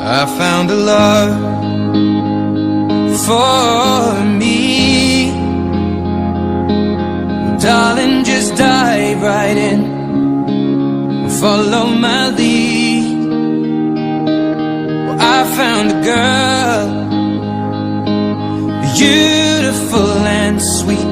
I found a love for me. Darling, just dive right in, follow my lead. Well, I found a girl, beautiful and sweet.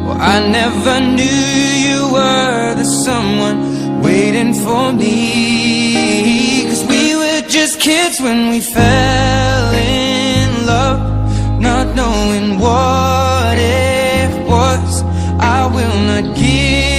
Well, I never knew you were the someone waiting for me. 'Cause we were just kids when we fell in love, not knowing what it was. I will not give